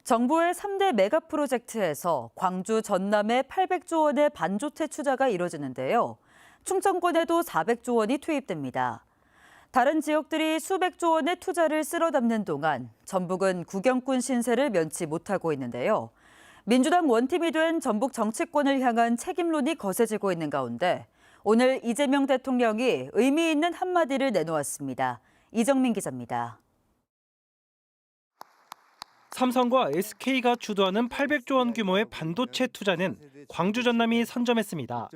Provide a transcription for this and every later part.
정부의 3대 메가 프로젝트에서 광주 전남에 800조 원의 반도체 투자가 이뤄지는데요. 충청권에도 400조 원이 투입됩니다. 다른 지역들이 수백조 원의 투자를 쓸어 담는 동안 전북은 구경꾼 신세를 면치 못하고 있는데요. 민주당 원팀이 된 전북 정치권을 향한 책임론이 거세지고 있는 가운데 오늘 이재명 대통령이 의미 있는 한마디를 내놓았습니다. 이정민 기자입니다. 삼성과 SK가 주도하는 800조 원 규모의 반도체 투자는 광주 전남이 선점했습니다.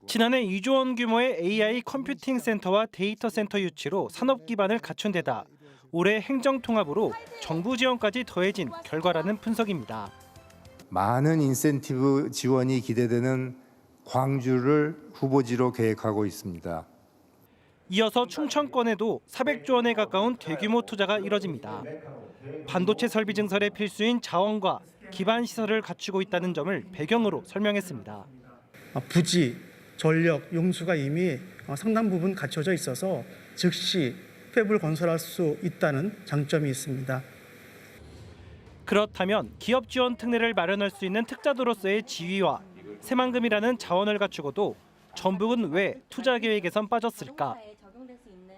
지난해 2조 원 규모의 AI 컴퓨팅 센터와 데이터 센터 유치로 산업 기반을 갖춘 데다 올해 행정 통합으로 정부 지원까지 더해진 결과라는 분석입니다. 많은 인센티브 지원이 기대되는 광주를 후보지로 계획하고 있습니다. 이어서 충청권에도 400조 원에 가까운 대규모 투자가 이뤄집니다. 반도체 설비 증설에 필수인 자원과 기반 시설을 갖추고 있다는 점을 배경으로 설명했습니다. 부지, 전력, 용수가 이미 상당 부분 갖춰져 있어서 즉시 팹을 건설할 수 있다는 장점이 있습니다. 그렇다면 기업 지원 특례를 마련할 수 있는 특자도로서의 지위와 새만금이라는 자원을 갖추고도 전북은 왜 투자 계획에선 빠졌을까?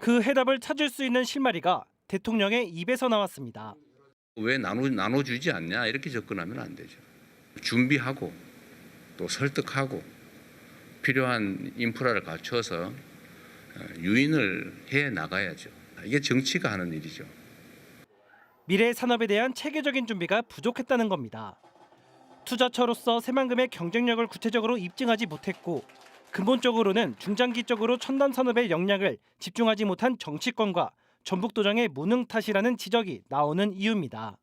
그 해답을 찾을 수 있는 실마리가 대통령의 입에서 나왔습니다. 왜 나눠주지 않냐 이렇게 접근하면 안 되죠. 준비하고 또 설득하고 필요한 인프라를 갖춰서 유인을 해 나가야죠. 이게 정치가 하는 일이죠. 미래 산업에 대한 체계적인 준비가 부족했다는 겁니다. 투자처로서 새만금의 경쟁력을 구체적으로 입증하지 못했고 근본적으로는 중장기적으로 첨단 산업의 역량을 집중하지 못한 정치권과 전북도정의 무능 탓이라는 지적이 나오는 이유입니다.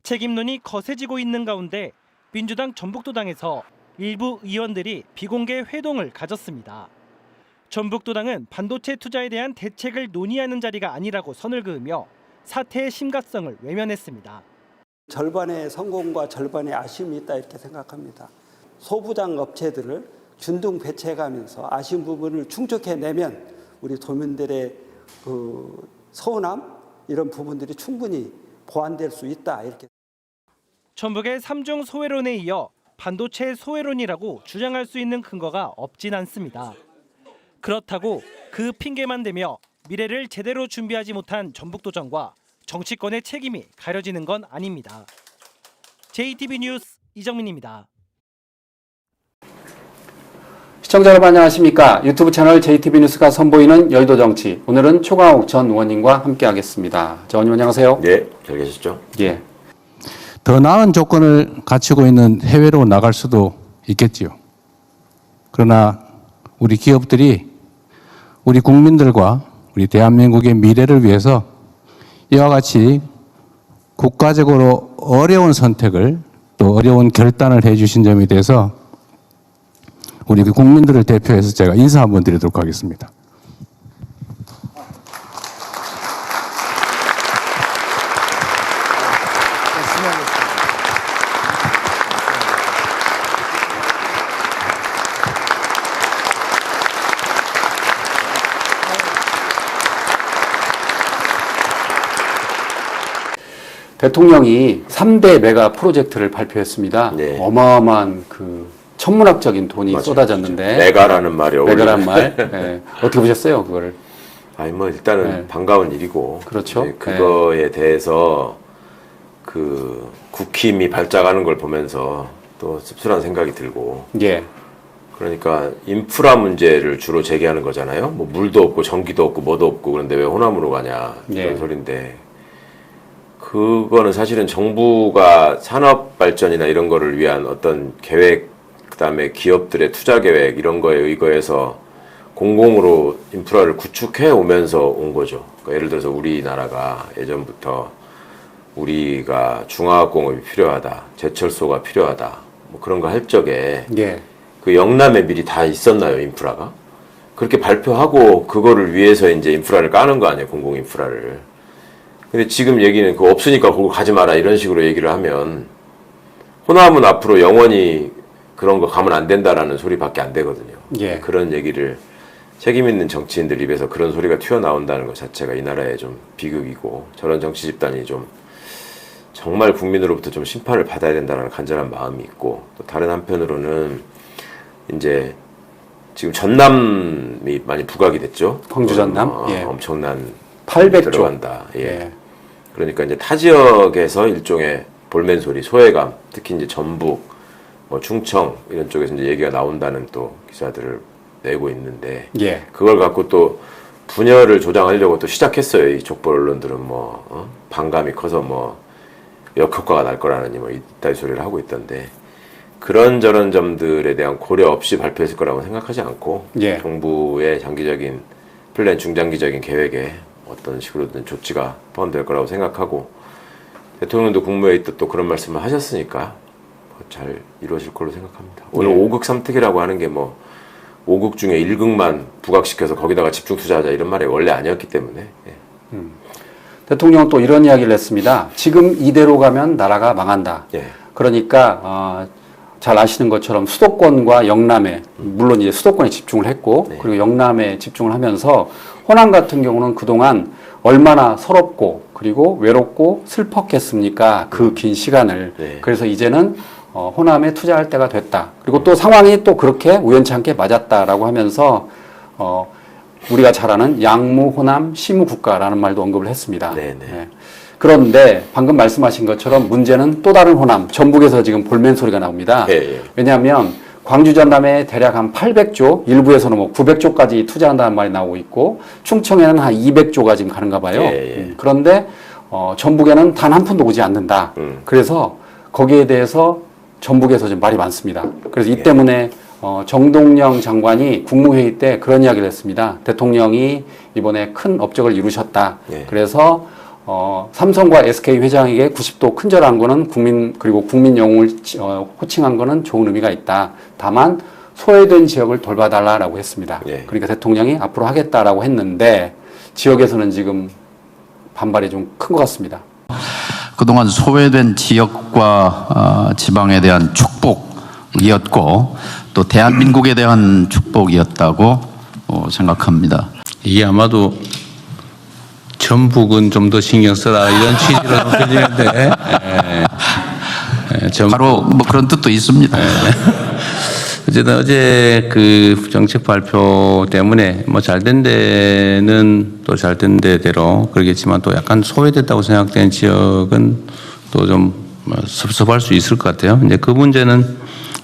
책임론이 거세지고 있는 가운데 민주당 전북도당에서 일부 의원들이 비공개 회동을 가졌습니다. 전북도당은 반도체 투자에 대한 대책을 논의하는 자리가 아니라고 선을 그으며 사태의 심각성을 외면했습니다. 절반의 성공과 절반의 아쉬움이 있다 이렇게 생각합니다. 소부장 업체들을 균등 배치해가면서 아쉬운 부분을 충족해내면 우리 도민들의 서운함 이런 부분들이 충분히 보완될 수 있다 이렇게. 전북의 3중 소외론에 이어 반도체 소외론이라고 주장할 수 있는 근거가 없진 않습니다. 그렇다고 그 핑계만 대며 미래를 제대로 준비하지 못한 전북도정과 정치권의 책임이 가려지는 건 아닙니다. JTB 뉴스 이정민입니다. 시청자 여러분 안녕하십니까? 유튜브 채널 JTB 뉴스가 선보이는 여의도 정치. 오늘은 초강욱 전 의원님과 함께하겠습니다. 전 의원님 안녕하세요. 네, 잘 계셨죠? 예. 더 나은 조건을 갖추고 있는 해외로 나갈 수도 있겠지요. 그러나 우리 기업들이 우리 국민들과 우리 대한민국의 미래를 위해서 이와 같이 국가적으로 어려운 선택을 또 어려운 결단을 해주신 점에 대해서 우리 국민들을 대표해서 제가 인사 한번 드리도록 하겠습니다. 대통령이 3대 메가 프로젝트를 발표했습니다. 네. 어마어마한 천문학적인 돈이 맞아요. 쏟아졌는데 메가라는 말이 메가란 말 네. 어떻게 보셨어요 그거를? 아니 뭐 일단은 네. 반가운 일이고 그렇죠. 그거에 대해서 국힘이 발작하는 걸 보면서 또 씁쓸한 생각이 들고 예. 그러니까 인프라 문제를 주로 제기하는 거잖아요. 뭐 물도 없고 전기도 없고 뭐도 없고 그런데 왜 호남으로 가냐 이런 소리인데 그거는 사실은 정부가 산업 발전이나 이런 거를 위한 어떤 계획 그다음에 기업들의 투자 계획 이런 거에 의거해서 공공으로 인프라를 구축해 오면서 온 거죠. 그러니까 예를 들어서 우리나라가 예전부터 우리가 중화학공업이 필요하다, 제철소가 필요하다, 뭐 그런 거 할 적에 그 영남에 미리 다 있었나요, 인프라가? 그렇게 발표하고 그거를 위해서 이제 인프라를 까는 거 아니에요, 공공 인프라를. 근데 지금 얘기는 그거 없으니까 거기 가지 마라 이런 식으로 얘기를 하면 호남은 앞으로 영원히 그런 거 가면 안 된다라는 소리밖에 안 되거든요. 그런 얘기를 책임 있는 정치인들 입에서 그런 소리가 튀어나온다는 것 자체가 이 나라의 좀 비극이고 저런 정치 집단이 좀 정말 국민으로부터 좀 심판을 받아야 된다는 간절한 마음이 있고, 또 다른 한편으로는 이제 지금 전남이 많이 부각이 됐죠. 광주 전남? 예. 엄청난 800조 들어간다. 예. 예. 그러니까 이제 타 지역에서 일종의 볼멘 소리, 소외감, 특히 이제 전북, 뭐 충청 이런 쪽에서 이제 얘기가 나온다는 또 기사들을 내고 있는데, 예. 그걸 갖고 또 분열을 조장하려고 또 시작했어요. 이 족보 언론들은 뭐 반감이 커서 뭐 역효과가 날 거라느니 뭐 이따위 소리를 하고 있던데, 그런저런 점들에 대한 고려 없이 발표했을 거라고 생각하지 않고, 예. 정부의 장기적인 플랜, 중장기적인 계획에 어떤 식으로든 조치가 포함될 거라고 생각하고, 대통령도 국무회의 때 또 그런 말씀을 하셨으니까 잘 이루어질 걸로 생각합니다. 오늘 예. 5극 3특이라고 하는 게 뭐 5극 중에 1극만 부각시켜서 거기다가 집중 투자하자 이런 말이 원래 아니었기 때문에. 예. 대통령은 또 이런 이야기를 했습니다. 지금 이대로 가면 나라가 망한다. 예. 그러니까 잘 아시는 것처럼 수도권과 영남에, 물론 이제 수도권에 집중을 했고, 네. 그리고 영남에 집중을 하면서 호남 같은 경우는 그동안 얼마나 서럽고 그리고 외롭고 슬펐겠습니까? 그 긴 시간을. 네. 그래서 이제는 호남에 투자할 때가 됐다. 그리고 또 상황이 또 그렇게 우연찮게 맞았다라고 하면서 우리가 잘 아는 양무, 호남, 시무 국가라는 말도 언급을 했습니다. 네네. 예. 그런데 방금 말씀하신 것처럼 문제는 또 다른 호남, 전북에서 지금 볼멘 소리가 나옵니다. 예, 예. 왜냐하면 광주 전남에 대략 한 800조, 일부에서는 뭐 900조까지 투자한다는 말이 나오고 있고, 충청에는 한 200조가 지금 가는가 봐요. 예, 예. 그런데 전북에는 단 한 푼도 오지 않는다. 그래서 거기에 대해서 전북에서 좀 말이 많습니다. 그래서 이 때문에 정동영 장관이 국무회의 때 그런 이야기를 했습니다. 대통령이 이번에 큰 업적을 이루셨다. 예. 그래서 삼성과 SK 회장에게 90도 큰절한 거는 국민 영웅을 호칭한 거는 좋은 의미가 있다. 다만 소외된 지역을 돌봐달라라고 했습니다. 예. 그러니까 대통령이 앞으로 하겠다라고 했는데 지역에서는 지금 반발이 좀 큰 것 같습니다. 그동안 소외된 지역과 지방에 대한 축복이었고 또 대한민국에 대한 축복이었다고 생각합니다. 이게 아마도 전북은 좀 더 신경 써라 이런 취지로 들리는데 바로 뭐 그런 뜻도 있습니다. 어쨌든 어제 그 정책 발표 때문에 뭐 잘된 데는 또 잘된 데대로 그러겠지만 또 약간 소외됐다고 생각되는 지역은 또 좀 섭섭할 수 있을 것 같아요. 이제 그 문제는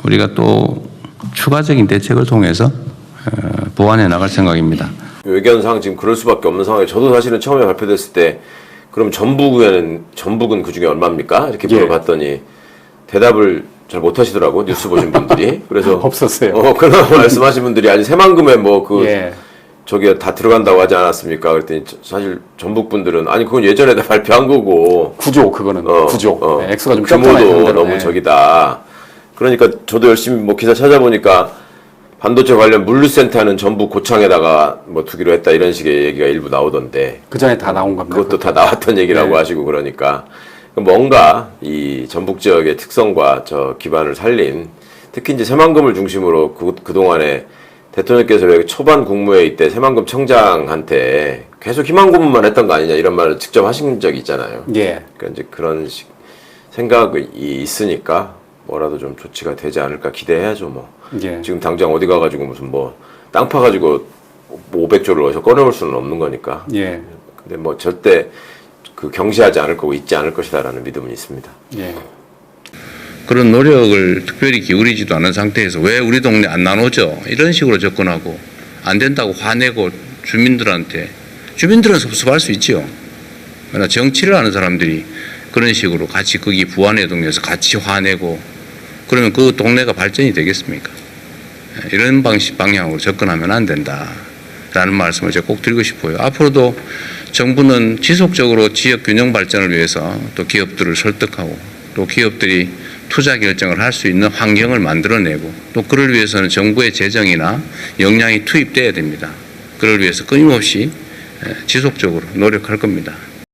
우리가 또 추가적인 대책을 통해서 보완해 나갈 생각입니다. 외견상 지금 그럴 수밖에 없는 상황에, 저도 사실은 처음에 발표됐을 때 그럼 전북은 그중에 얼마입니까? 이렇게 물어봤더니 대답을 잘 못하시더라고, 뉴스 보신 분들이. 그래서 없었어요. 그런 말씀하신 분들이 아니 새만금에 예. 저기 다 들어간다고 하지 않았습니까? 그랬더니 사실 전북 분들은 아니 그건 예전에 다 발표한 거고. 구조 그거는 구조. 네, 액수가 좀 규모도 너무 적이다. 그러니까 저도 열심히 뭐 기사 찾아보니까 반도체 관련 물류센터는 전북 고창에다가 뭐 두기로 했다 이런 식의 얘기가 일부 나오던데. 그 전에 다 나온 겁니다. 그것도 다 나왔던 얘기라고 네. 하시고, 그러니까 뭔가 이 전북 지역의 특성과 저 기반을 살린, 특히 이제 새만금을 중심으로 그동안에 대통령께서 왜 초반 국무회의 때 새만금 청장한테 계속 희망 고문만 했던 거 아니냐 이런 말을 직접 하신 적이 있잖아요. 예. 그러니까 이제 그런 생각이 있으니까 뭐라도 좀 조치가 되지 않을까 기대해야죠. 뭐 예. 지금 당장 어디 가가지고 무슨 뭐 땅 파가지고 500조를 어디서 꺼내올 수는 없는 거니까. 예. 근데 뭐 절대 그 경시하지 않을 거고 잊지 않을 것이다라는 믿음은 있습니다. 예. 그런 노력을 특별히 기울이지도 않은 상태에서 왜 우리 동네 안 나눠져? 이런 식으로 접근하고 안 된다고 화내고 주민들은 섭섭할 수 있죠. 그러나 정치를 하는 사람들이 그런 식으로 같이 거기 부안의 동네에서 같이 화내고 그러면 그 동네가 발전이 되겠습니까? 이런 방향으로 접근하면 안 된다라는 말씀을 제가 꼭 드리고 싶어요. 앞으로도 정부는 지속적으로 지역 균형 발전을 위해서 또 기업들을 설득하고 또 기업들이 투자 결정을 할 수 있는 환경을 만들어내고 또 그를 위해서는 정부의 재정이나 역량이 투입돼야 됩니다. 그를 위해서 끊임없이 지속적으로 노력할 겁니다.